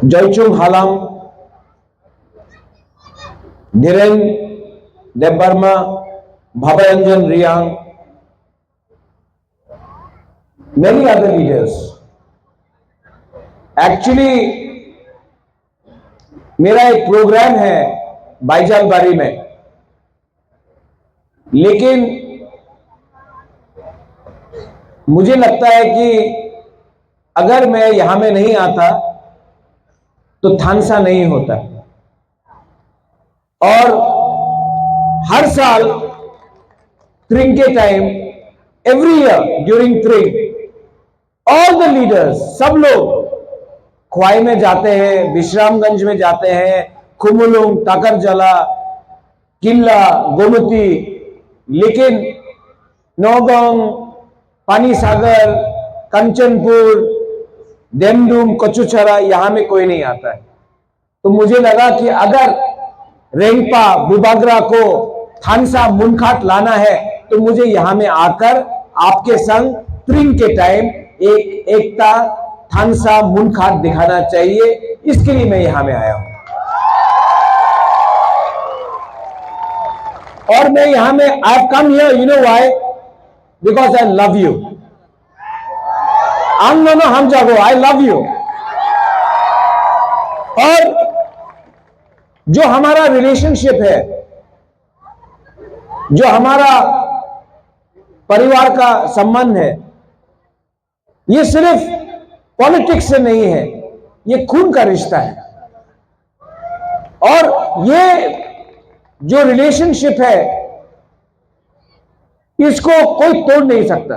Joichung Halam, Dhiren Debarma, Bhabaranjan Riyang, many other leaders. Actually, मेरा एक programme है बाईजानबारी में, लेकिन मुझे लगता है कि अगर मैं यहां में नहीं आता तो थानसा नहीं होता। और हर साल त्रिंग के टाइम, एवरी ईयर ड्यूरिंग त्रिंग, ऑल द लीडर्स, सब लोग ख्वाई में जाते हैं, विश्रामगंज में जाते हैं, खुमुलुंग, ताकरजला, किल्ला, गोमती, लेकिन नौगांव, पानी सागर, कंचनपुर, देमडूम, कचुचरा, यहां में कोई नहीं आता है। तो मुझे लगा कि अगर रेंगपा बुबागरा को थानसा मुनखाट लाना है तो मुझे यहां में आकर आपके संग त्रिंग के टाइम एक एकता थानसा मुनखाट दिखाना चाहिए। इसके लिए मैं यहां में आया हूं। और मैं यहां में I have come here, you know why? Because I love you. हम जागो, आई लव यू। और जो हमारा रिलेशनशिप है, जो हमारा परिवार का संबंध है, ये सिर्फ पॉलिटिक्स से नहीं है, ये खून का रिश्ता है। और ये जो रिलेशनशिप है, इसको कोई तोड़ नहीं सकता।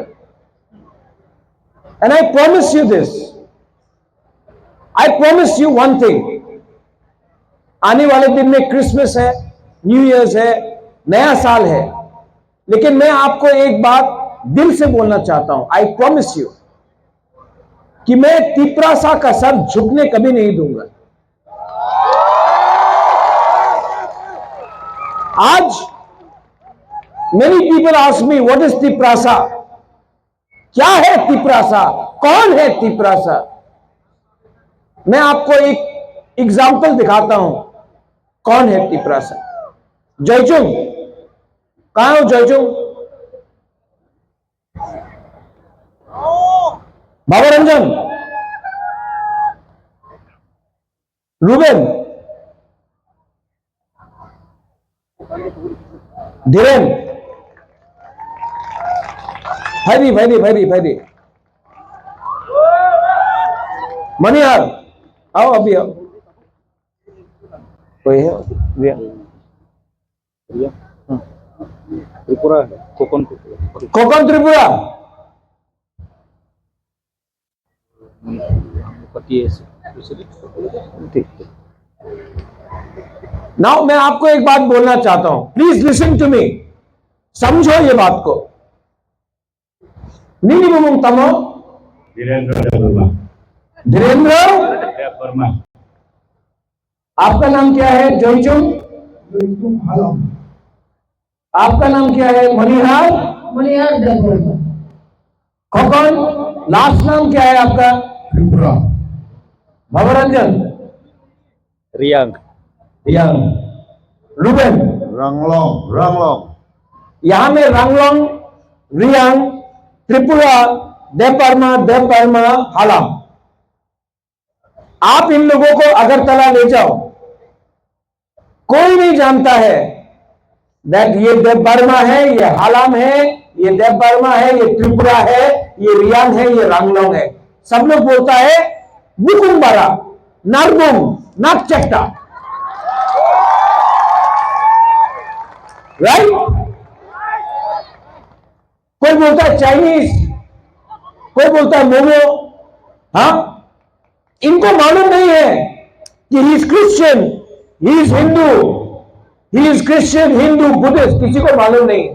And I promise you this, I promise you one thing, आने वाले दिन में क्रिसमस है, न्यू ईयर्स है, नया साल है, लेकिन मैं आपको एक बात दिल से बोलना चाहता हूं। आई प्रॉमिस यू कि मैं तिपरासा का सर झुकने कभी नहीं दूंगा। आज many people ask me what is Tiprasa, क्या है तिपरासा, कौन है तिपरासा? मैं आपको एक एग्जाम्पल दिखाता हूं कौन है तिपरासा। जयचुंग, कहां हो जयचुंग? भवरंजन, रूबेन, धीरेन, भैरी भैरी भैरी भैरी, मनिहार, आओ अभी आओ। कोई है? त्रिपुरा है, कोकण त्रिपुरा। नाउ मैं आपको एक बात बोलना चाहता हूं, प्लीज लिसन टू मी, समझो ये बात को। नीनी बुमुंग तमो धीरेन्द्र वर्मा। आपका नाम क्या है? जोईचुंग। आपका नाम क्या है? मनिहार खोकन। लास्ट नाम क्या है आपका? त्रिपुरा। भवरंजन रियांग। रूबेन रंगलोंग। यहां में रंगलोंग, रियांग, त्रिपुरा, देवबर्मा, हालाम। आप इन लोगों को अगरतला ले जाओ, कोई नहीं जानता है दैट ये देवबर्मा है, ये हालाम है, ये देवबर्मा है, ये त्रिपुरा है, ये रियांग है, ये रंगलोंग है। सब लोग बोलता है बुकुम्बारा, नारबुंग, नागचट्टा, राइट? कोई बोलता है चाइनीज, कोई बोलता है मोमो। हाँ, इनको मालूम नहीं है कि he is Christian, he is Hindu, he is Christian, Hindu, Buddhist, किसी को मालूम नहीं।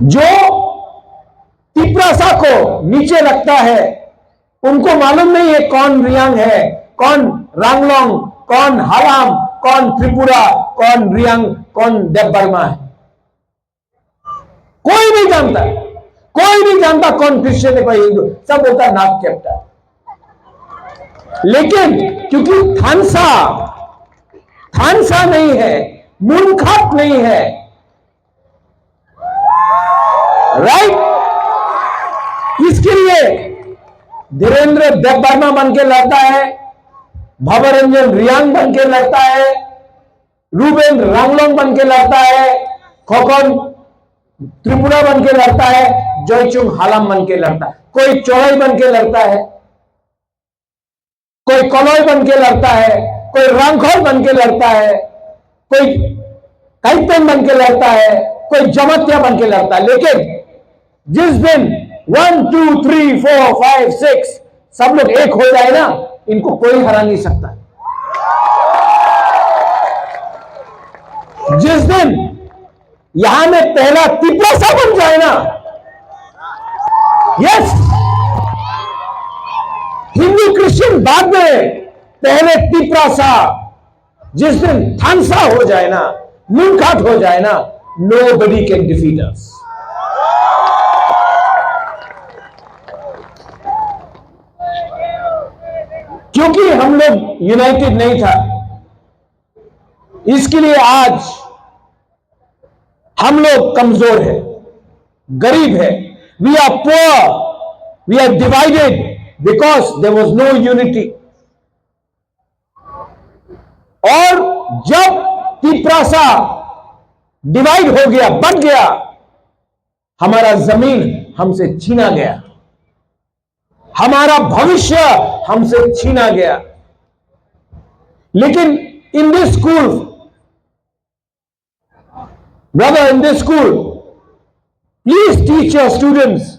जो तिपरासा को नीचे रखता है, उनको मालूम नहीं है कौन रियांग है, कौन रंगलोंग, कौन हलाम, कौन त्रिपुरा, कौन रियांग, कौन देव बर्मा है। कोई नहीं जानता, कोई नहीं जानता कौन क्रिश्चियन है कोई हिंदू, सब बोलता है नाग चैप्टर। लेकिन क्योंकि थानसा नहीं है, मूर्खत नहीं है, राइट, इसके लिए धीरेन्द्र देव बर्मा बन के लड़ता है, भवरंजन रियांग बन के लड़ता है, रूबेन रांगलोंग बन के लड़ता है, खोखन त्रिपुरा बन के लड़ता है, जोईचुंग हालाम बन के लड़ता है, कोई चौड़ाई बन के लड़ता है, कोई कलोई बन के लड़ता है, कोई रांखोल बन के लड़ता है, कोई काइपेन बन के लड़ता है, कोई जमतिया बन के लड़ता है। लेकिन जिस दिन 1 2 3 4 5 6 सब लोग एक हो जाए ना, इनको कोई हरा नहीं सकता। जिस दिन यहां में पहला तिपरासा बन जाए ना, यस, हिंदू क्रिश्चियन बाद में, पहले तिपरासा, जिस दिन थानसा हो जाए ना, मूर्खाट हो जाए ना, nobody can defeat us. क्योंकि हम लोग यूनाइटेड नहीं था, इसके लिए आज हम लोग कमजोर है, गरीब है। We are poor, we are divided because there was no unity. और जब तिपरासा डिवाइड हो गया, बट गया, हमारा जमीन हमसे छीना गया, हमारा भविष्य हमसे छीना गया। लेकिन in this school, brother, in this school, please teach your students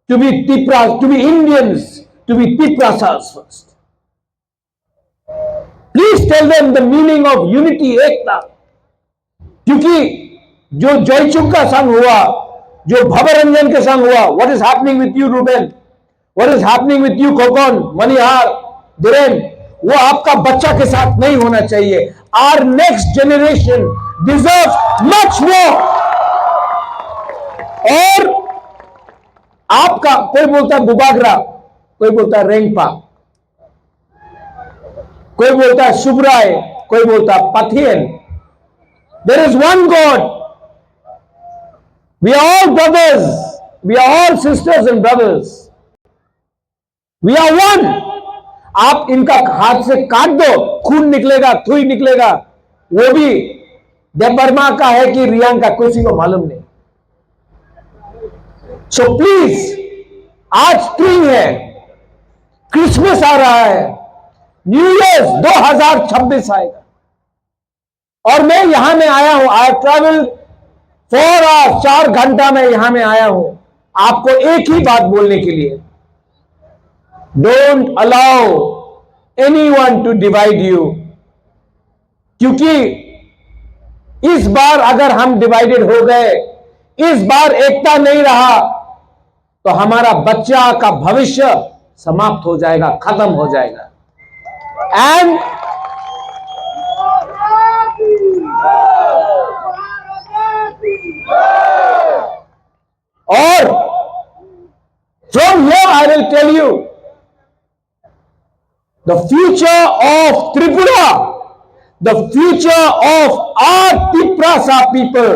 to be Indians, to be Tiprasas first. Please tell them the meaning of unity, एकता। क्योंकि जो जोईचुंग का संग हुआ, जो भवरंजन के संग हुआ, what is happening with you Ruben, what is happening with you खोखन, Manihar, Dhiren, वो आपका बच्चा के साथ नहीं होना चाहिए। Our next generation deserves much more। और आपका, कोई बोलता है बुबागरा, कोई बोलता है रेंगपा, कोई बोलता है सुब्राय, कोई बोलता है पथियन। There is one God. We are all brothers. We are all sisters and brothers. We are one. आप इनका हाथ से काट दो, खून निकलेगा, थुई निकलेगा, वो भी देव बर्मा का है कि रियांग का, किसी को मालूम नहीं। सो प्लीज, आज स्प्रिंग है, क्रिसमस आ रहा है, न्यू ईयर 2026 आएगा, और मैं यहां में आया हूं। आई ट्रैवल 4 आवर्स, 4 घंटा में यहां में आया हूं आपको एक ही बात बोलने के लिए, don't allow anyone to divide you. क्योंकि इस बार अगर हम डिवाइडेड हो गए, इस बार एकता नहीं रहा, तो हमारा बच्चा का भविष्य समाप्त हो जाएगा, खत्म हो जाएगा। एंड और from here I will tell you, the future of Tripura, the future of our Tiprasa people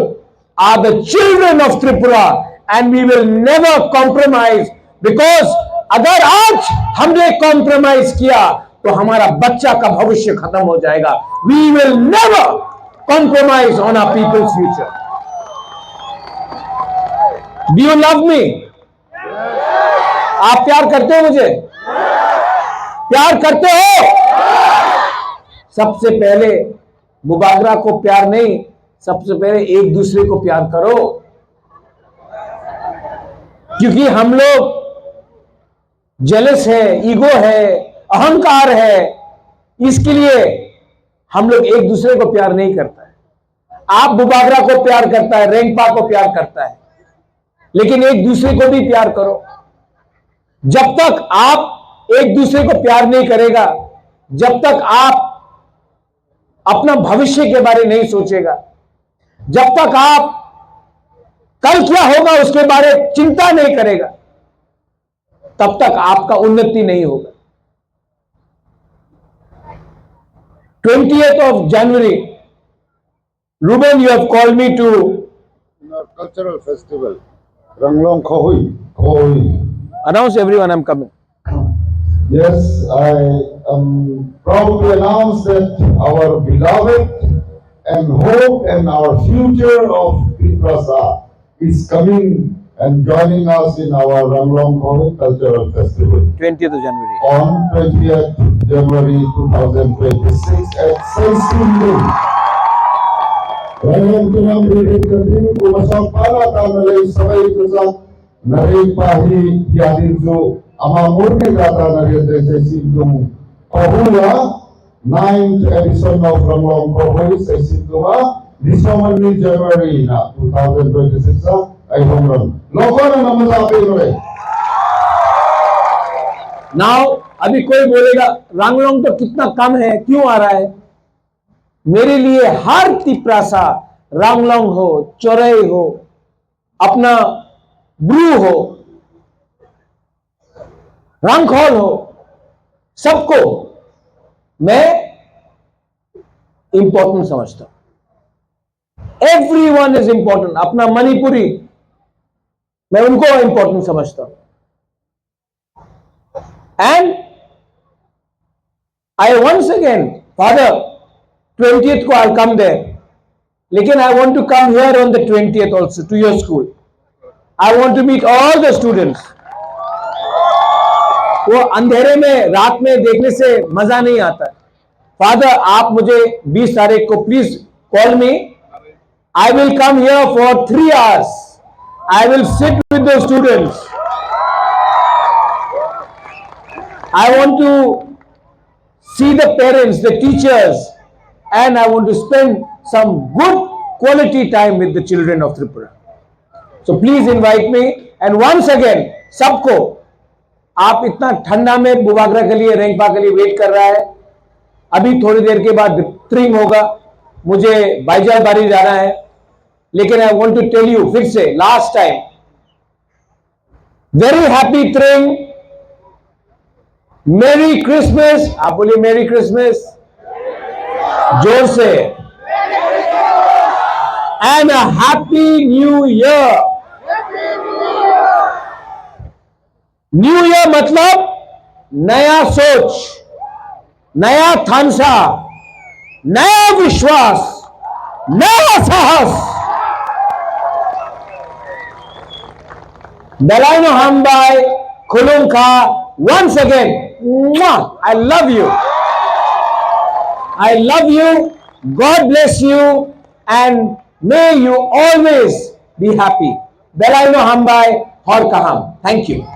are the children of Tripura, and we will never compromise, because अगर आज हमने कॉम्प्रोमाइज किया तो हमारा बच्चा का भविष्य खत्म हो जाएगा। We will never compromise on our people's future. Do you love me? आप प्यार करते हो मुझे? प्यार करते हो? सबसे पहले मुबागरा को प्यार नहीं, सबसे पहले एक दूसरे को प्यार करो। क्योंकि हम लोग जेलस है, ईगो है, अहंकार है, इसके लिए हम लोग एक दूसरे को प्यार नहीं करता है। आप बुबागरा को प्यार करता है, रेंगपा को प्यार करता है, लेकिन एक दूसरे को भी प्यार करो। जब तक आप एक दूसरे को प्यार नहीं करेगा, जब तक आप अपना भविष्य के बारे नहीं सोचेगा, जब तक आप कल क्या होगा उसके बारे चिंता नहीं करेगा, तब तक आपका उन्नति नहीं होगा। 20th of January, Ruben, you have called me to In our cultural festival, Ranglong Khohui. Khohui. announce everyone I'm coming. Yes, I am proud to announce that our beloved and hope and our future of Triprasa is coming and joining us in our Ranglong Khohui Cultural Festival 20th of January. on 20th January 2026 at Saisindung. Ranglong Tunang Ridit Kadin Kumasang Palata Nalay Sabay Kusak Naring Pahi Yadin Zo Ama Murni Data Nariyate Saisindung Kohula 9th edition of Ranglong Khohui Saisindunga Disamani January na 2026 sa ay home Loko na naman sa akin ulit. Now अभी कोई बोलेगा रांगलोंग तो कितना कम है, क्यों आ रहा है? मेरे लिए हर तिप्रासा, रांगलोंग हो, चौरई हो, अपना ब्रू हो, रंगखोल हो, सबको मैं इंपॉर्टेंट समझता हूं। Everyone is important. अपना मणिपुरी मैं उनको इंपॉर्टेंट समझता हूं। And I once again, Father, 20th को I'll come there. लेकिन I want to come here on the 20th also to your school. I want to meet all the students. वो अंधेरे में रात में देखने से मजा नहीं आता। Father, आप मुझे 20 तारीख को please call me. I will come here for 3 hours. I will sit with the students. I want to see the parents, the teachers, and I want to spend some good quality time with the children of Tripura. So please invite me. And once again, सबको, आप इतना ठंडा में बुबागरा के लिए, रेंगपा के लिए wait कर रहा है, अभी थोड़ी देर के बाद त्रिंग होगा, मुझे बाईजाल बारी जाना है, लेकिन I want to tell you फिर से last time, very happy त्रिंग, मेरी क्रिसमस। आप बोलिए मेरी क्रिसमस जोर से, and a happy new year. New year मतलब नया सोच, नया थानसा, नया विश्वास, नया साहस। Dalaino Hambai Kulungka, once again, I love you. I love you. God bless you, and may you always be happy. Dalaino Hambai Hor Kaham. Thank you.